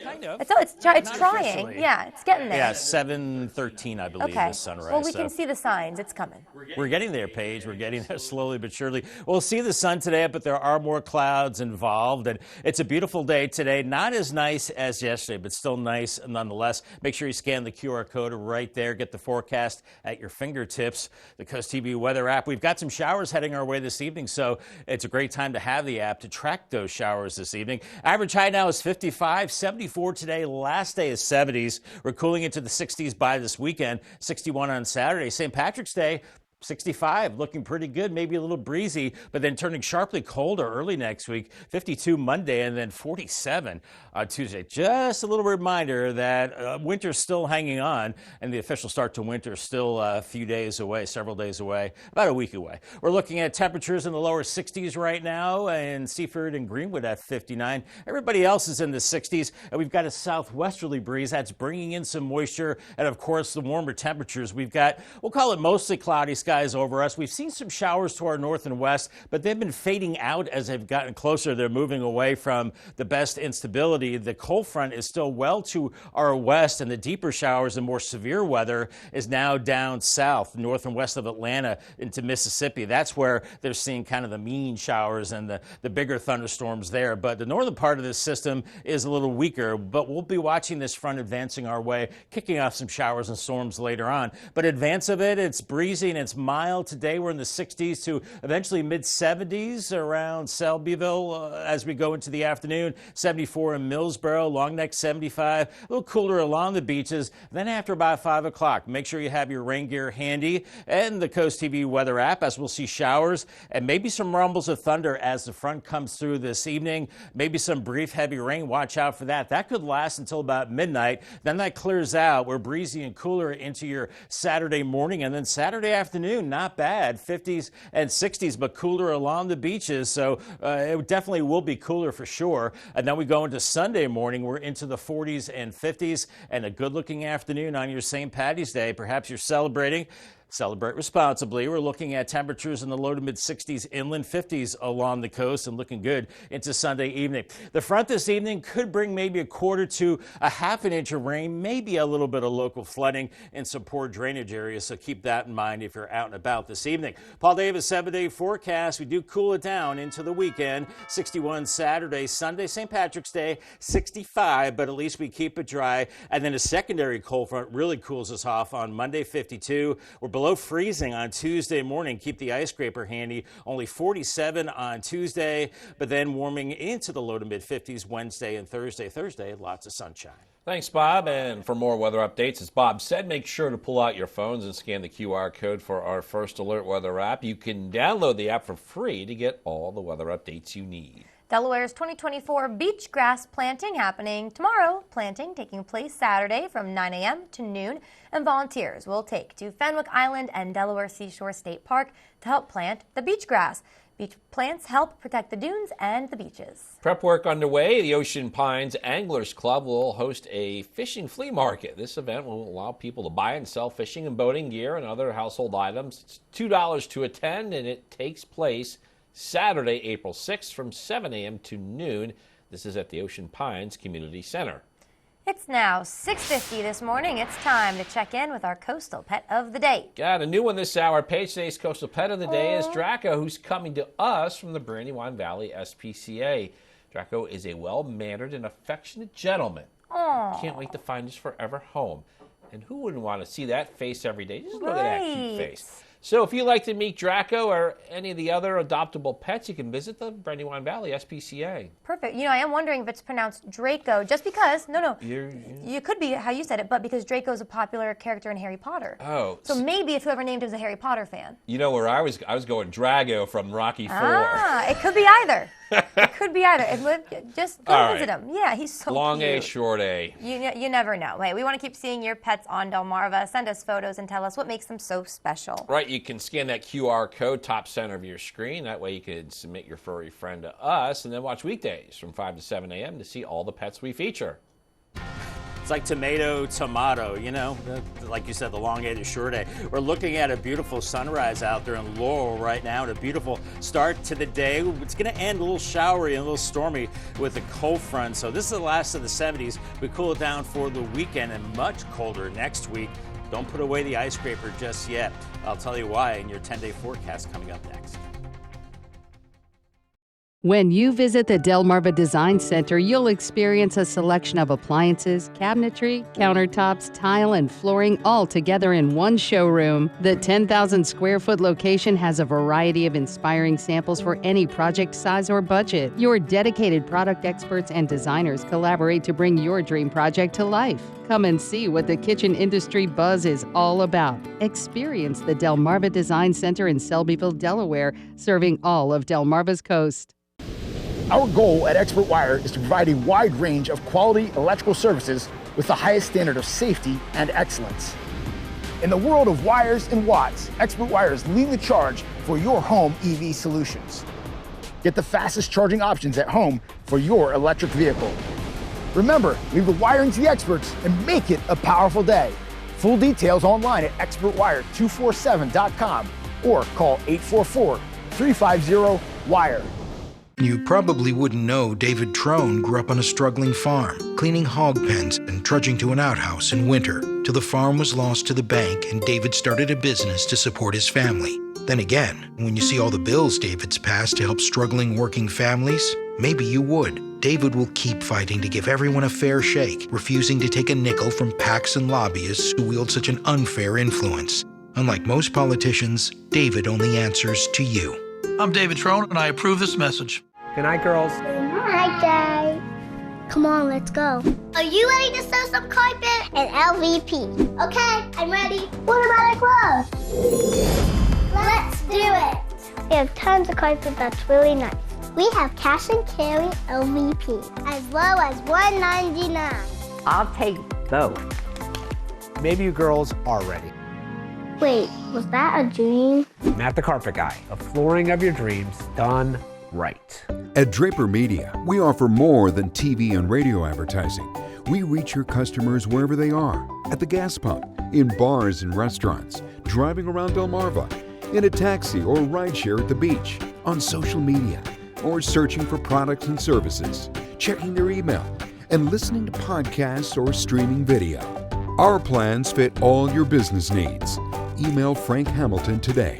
Kind of. It's trying. Officially. Yeah, it's getting there. Yeah, 7:13, I believe, okay. is sunrise. Well, we can see the signs. It's coming. We're getting there, Paige. We're getting there slowly but surely. We'll see the sun today, but there are more clouds involved. And it's a beautiful day today. Not as nice as yesterday, but still nice nonetheless. Make sure you scan the QR code right there. Get the forecast at your fingertips. The Coast TV weather app. We've got some showers heading our way this evening, so it's a great time to have the app to track those showers this evening. Average high now is 55, 74 today. Last day is 70s. We're cooling into the 60s by this weekend. 61 on Saturday. St. Patrick's Day, 65, looking pretty good, maybe a little breezy, but then turning sharply colder early next week. 52 Monday and then 47 on Tuesday. Just a little reminder that winter's still hanging on and the official start to winter is still a few days away, several days away, about a week away. We're looking at temperatures in the lower 60s right now in Seaford and Greenwood at 59. Everybody else is in the 60s, and we've got a southwesterly breeze that's bringing in some moisture and, of course, the warmer temperatures. We've got, we'll call it mostly cloudy skies over us. We've seen some showers to our north and west, but they've been fading out as they've gotten closer. They're moving away from the best instability. The cold front is still well to our west, and the deeper showers and more severe weather is now down south, north and west of Atlanta into Mississippi. That's where they're seeing kind of the mean showers and the bigger thunderstorms there. But the northern part of this system is a little weaker, but we'll be watching this front advancing our way, kicking off some showers and storms later on. But in advance of it, it's breezy and it's mild today. We're in the 60s to eventually mid-70s around Selbyville as we go into the afternoon. 74 in Millsboro, Long Neck 75. A little cooler along the beaches. Then after about 5 o'clock, make sure you have your rain gear handy and the Coast TV weather app, as we'll see showers and maybe some rumbles of thunder as the front comes through this evening. Maybe some brief heavy rain. Watch out for that. That could last until about midnight. Then that clears out. We're breezy and cooler into your Saturday morning, and then Saturday afternoon, not bad. 50s and 60s, but cooler along the beaches. So it definitely will be cooler for sure. And then we go into Sunday morning. We're into the 40s and 50s, and a good-looking afternoon on your St. Paddy's Day. Perhaps you're celebrating. Celebrate responsibly. We're looking at temperatures in the low to mid 60s, inland 50s along the coast, and looking good into Sunday evening. The front this evening could bring maybe a quarter to a half an inch of rain, maybe a little bit of local flooding in some poor drainage areas, so keep that in mind if you're out and about this evening. Paul Davis, 7-day forecast. We do cool it down into the weekend. 61 Saturday, Sunday, St. Patrick's Day, 65, but at least we keep it dry. And then a secondary cold front really cools us off on Monday, 52. We're below freezing on Tuesday morning. Keep the ice scraper handy. Only 47 on Tuesday, but then warming into the low to mid 50s Wednesday and Thursday. Thursday, lots of sunshine. Thanks, Bob. And for more weather updates, as Bob said, make sure to pull out your phones and scan the QR code for our First Alert weather app. You can download the app for free to get all the weather updates you need. Delaware's 2024 beach grass planting happening tomorrow. Planting taking place Saturday from 9 a.m. to noon. And volunteers will take to Fenwick Island and Delaware Seashore State Park to help plant the beach grass. Beach plants help protect the dunes and the beaches. Prep work underway. The Ocean Pines Anglers Club will host a fishing flea market. This event will allow people to buy and sell fishing and boating gear and other household items. It's $2 to attend, and it takes place Saturday, April 6th from 7 a.m. to noon. This is at the Ocean Pines Community Center. It's now 6:50 this morning. It's time to check in with our Coastal Pet of the Day. Got a new one this hour. Page today's Coastal Pet of the Day is Draco, who's coming to us from the Brandywine Valley SPCA. Draco is a well-mannered and affectionate gentleman. Aww. Can't wait to find his forever home. And who wouldn't want to see that face every day? Just look at that cute face. So if you'd like to meet Draco or any of the other adoptable pets, you can visit the Brandywine Valley SPCA. Perfect. You know, I am wondering if it's pronounced Draco, just because, you could be how you said it, but because Draco is a popular character in Harry Potter. Oh. So maybe if whoever named him is a Harry Potter fan. You know where I was going Drago from Rocky IV. Ah, it could be either. It could be either. Just go visit him. Yeah, he's so Long cute. A, short A. You never know. Hey, we want to keep seeing your pets on Delmarva. Send us photos and tell us what makes them so special. Right, you can scan that QR code top center of your screen. That way you can submit your furry friend to us and then watch weekdays from 5 to 7 a.m. to see all the pets we feature. It's like tomato, you know, like you said, the long A to short A. We're looking at a beautiful sunrise out there in Laurel right now and a beautiful start to the day. It's going to end a little showery and a little stormy with a cold front. So this is the last of the 70s. We cool it down for the weekend and much colder next week. Don't put away the ice scraper just yet. I'll tell you why in your 10-day forecast coming up next. When you visit the Delmarva Design Center, you'll experience a selection of appliances, cabinetry, countertops, tile, and flooring all together in one showroom. The 10,000 square foot location has a variety of inspiring samples for any project size or budget. Your dedicated product experts and designers collaborate to bring your dream project to life. Come and see what the kitchen industry buzz is all about. Experience the Delmarva Design Center in Selbyville, Delaware, serving all of Delmarva's coast. Our goal at Expert Wire is to provide a wide range of quality electrical services with the highest standard of safety and excellence. In the world of wires and watts, Expert Wire is leading the charge for your home EV solutions. Get the fastest charging options at home for your electric vehicle. Remember, leave the wiring to the experts and make it a powerful day. Full details online at expertwire247.com or call 844-350-WIRE. You probably wouldn't know David Trone grew up on a struggling farm, cleaning hog pens and trudging to an outhouse in winter, till the farm was lost to the bank and David started a business to support his family. Then again, when you see all the bills David's passed to help struggling working families, maybe you would. David will keep fighting to give everyone a fair shake, refusing to take a nickel from PACs and lobbyists who wield such an unfair influence. Unlike most politicians, David only answers to you. I'm David Trone, and I approve this message. Good night, girls. Good night, Dad. Come on, let's go. Are you ready to sew some carpet? And LVP. Okay, I'm ready. What about our clothes? Let's do it. We have tons of carpet that's really nice. We have cash and carry LVP, as low as $1.99. I'll take both. Maybe you girls are ready. Wait, was that a dream? Matt the Carpet Guy, the flooring of your dreams done right. At Draper Media, we offer more than TV and radio advertising. We reach your customers wherever they are, at the gas pump, in bars and restaurants, driving around Delmarva, in a taxi or rideshare at the beach, on social media, or searching for products and services, checking their email, and listening to podcasts or streaming video. Our plans fit all your business needs. Email Frank Hamilton today.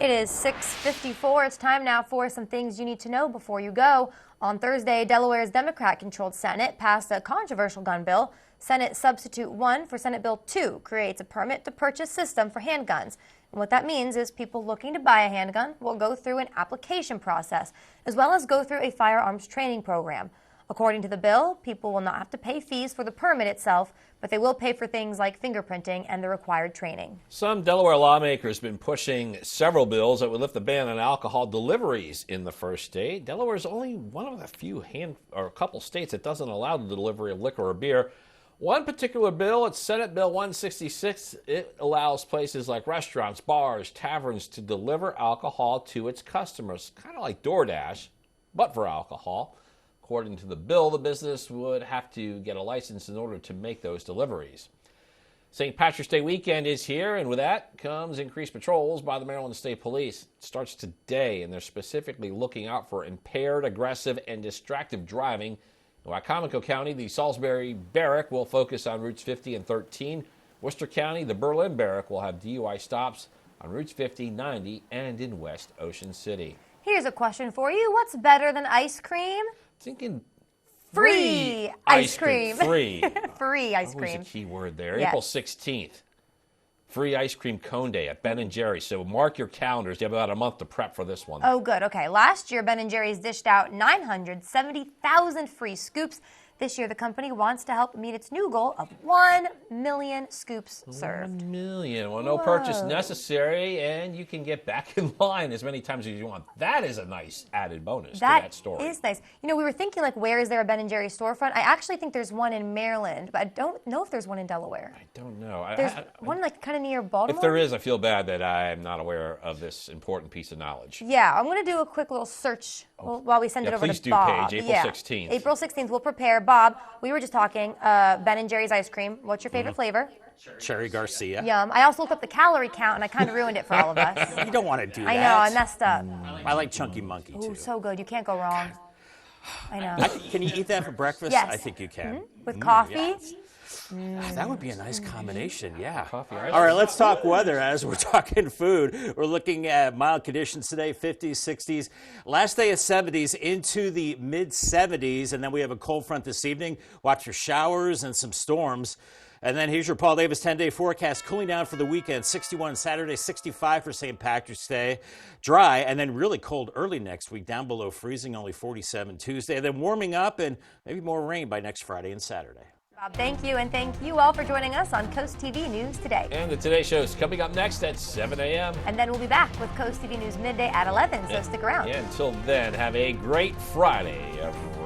It is 6:54. It's time now for some things you need to know before you go. On Thursday, Delaware's Democrat-controlled Senate passed a controversial gun bill. Senate Substitute 1 for Senate Bill 2 creates a permit to purchase system for handguns. And what that means is people looking to buy a handgun will go through an application process, as well as go through a firearms training program. According to the bill, people will not have to pay fees for the permit itself, but they will pay for things like fingerprinting and the required training. Some Delaware lawmakers have been pushing several bills that would lift the ban on alcohol deliveries in the first state. Delaware is only one of the few a couple states that doesn't allow the delivery of liquor or beer. One particular bill, it's Senate Bill 166. It allows places like restaurants, bars, taverns to deliver alcohol to its customers, kind of like DoorDash, but for alcohol. According to the bill, the business would have to get a license in order to make those deliveries. St. Patrick's Day weekend is here, and with that comes increased patrols by the Maryland State Police. It starts today, and they're specifically looking out for impaired, aggressive, and distracted driving. In Wycomico County, the Salisbury Barrack will focus on routes 50 and 13. Worcester County, the Berlin Barrack will have DUI stops on routes 50, 90, and in West Ocean City. Here's a question for you. What's better than ice cream? Thinking free ice cream. Free. Free ice cream. Always a key word there. Yes. April 16th. Free ice cream cone day at Ben & Jerry's. So mark your calendars. You have about a month to prep for this one. Oh, good. Okay. Last year, Ben & Jerry's dished out 970,000 free scoops. This year, the company wants to help meet its new goal of 1 million scoops served. 1 million. Well, no purchase necessary, and you can get back in line as many times as you want. That is a nice added bonus to that story. That is nice. You know, we were thinking, like, where is there a Ben & Jerry's storefront? I actually think there's one in Maryland, but I don't know if there's one in Delaware. I don't know. There's one, like, kind of near Baltimore? If there is, I feel bad that I am not aware of this important piece of knowledge. Yeah, I'm going to do a quick little search while we send it over to Bob. Please do, Paige. April 16th. April 16th, we'll prepare. Bob, we were just talking, Ben & Jerry's ice cream. What's your favorite flavor? Cherry Garcia. Yum. I also looked up the calorie count, and I kind of ruined it for all of us. You don't want to do that. I know, I messed up. I like Chunky Monkey, too. Ooh, so good. You can't go wrong. I know. Can you eat that for breakfast? Yes. I think you can. With coffee? Yes. That would be a nice combination, yeah. Coffee, right? All right, let's talk weather as we're talking food. We're looking at mild conditions today, 50s, 60s. Last day of 70s into the mid-70s, and then we have a cold front this evening. Watch for showers and some storms. And then here's your Paul Davis 10-day forecast. Cooling down for the weekend, 61 Saturday, 65 for St. Patrick's Day. Dry, and then really cold early next week, down below freezing, only 47 Tuesday. And then warming up and maybe more rain by next Friday and Saturday. Bob, thank you, and thank you all for joining us on Coast TV News Today. And the Today Show is coming up next at 7 a.m. And then we'll be back with Coast TV News Midday at 11, so stick around. Yeah, until then, have a great Friday, everyone.